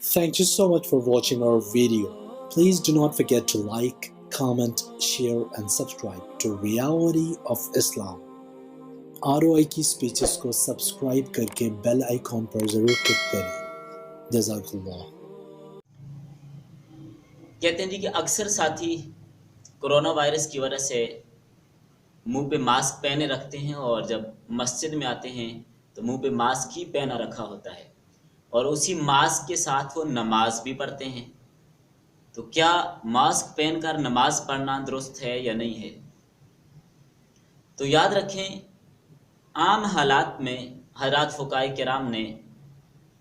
Thank you so much for watching our video. Please do not forget to like, comment, share and subscribe to Reality of Islam. ROI کی speeches کو subscribe کر کے bell icon پر ضرور click کریں. جزاک اللہ. کہتے ہیں جی کہ اکثر ساتھی کرونا وائرس کی وجہ سے منہ پہ ماسک پہنے رکھتے ہیں اور جب مسجد میں آتے ہیں تو منہ پہ ماسک ہی پہنا رکھا ہوتا ہے اور اسی ماسک کے ساتھ وہ نماز بھی پڑھتے ہیں. تو کیا ماسک پہن کر نماز پڑھنا درست ہے یا نہیں ہے؟ تو یاد رکھیں، عام حالات میں حضرات فقہاء کرام نے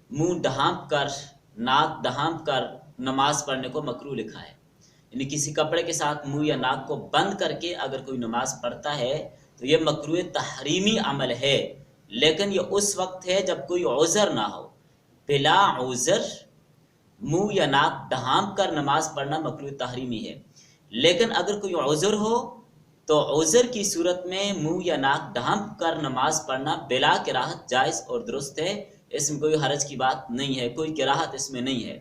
منہ ڈھانپ کر، ناک ڈھانپ کر نماز پڑھنے کو مکروہ لکھا ہے. یعنی کسی کپڑے کے ساتھ منہ یا ناک کو بند کر کے اگر کوئی نماز پڑھتا ہے تو یہ مکروہ تحریمی عمل ہے، لیکن یہ اس وقت ہے جب کوئی عذر نہ ہو. بلا عذر منہ یا ناک ڈھانپ کر نماز پڑھنا مکروہ تحریمی ہے. لیکن اگر کوئی عذر ہو تو عذر کی صورت میں منہ یا ناک ڈھانپ کر نماز پڑھنا بلا کراہت جائز اور درست ہے. اس میں کوئی حرج کی بات نہیں ہے، کوئی کراہت اس میں نہیں ہے.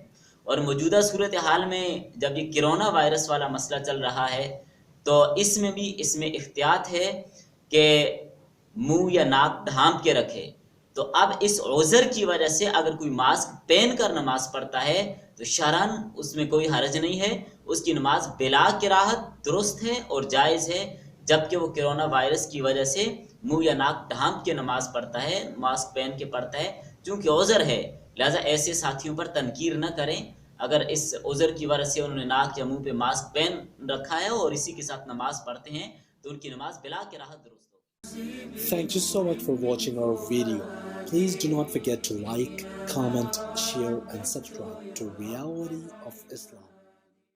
اور موجودہ صورتحال میں جب یہ کرونا وائرس والا مسئلہ چل رہا ہے تو اس میں احتیاط ہے کہ منہ یا ناک ڈھانپ کے رکھے. تو اب اس عذر کی وجہ سے اگر کوئی ماسک پہن کر نماز پڑھتا ہے تو شرعاً اس میں کوئی حرج نہیں ہے، اس کی نماز بلا کراہت درست ہے اور جائز ہے، جبکہ وہ کرونا وائرس کی وجہ سے منہ یا ناک ڈھانپ کے نماز پڑھتا ہے، ماسک پہن کے پڑھتا ہے، چونکہ عذر ہے. لہٰذا ایسے ساتھیوں پر تنکیر نہ کریں. اگر اس عذر کی وجہ سے انہوں نے ناک یا منہ پہ ماسک پہن رکھا ہے اور اسی کے ساتھ نماز پڑھتے ہیں تو ان کی نماز بلا کراہت درست ہوگی. Thank you so much for watching our video. Please do not forget to like, comment, share and subscribe to Reality of Islam.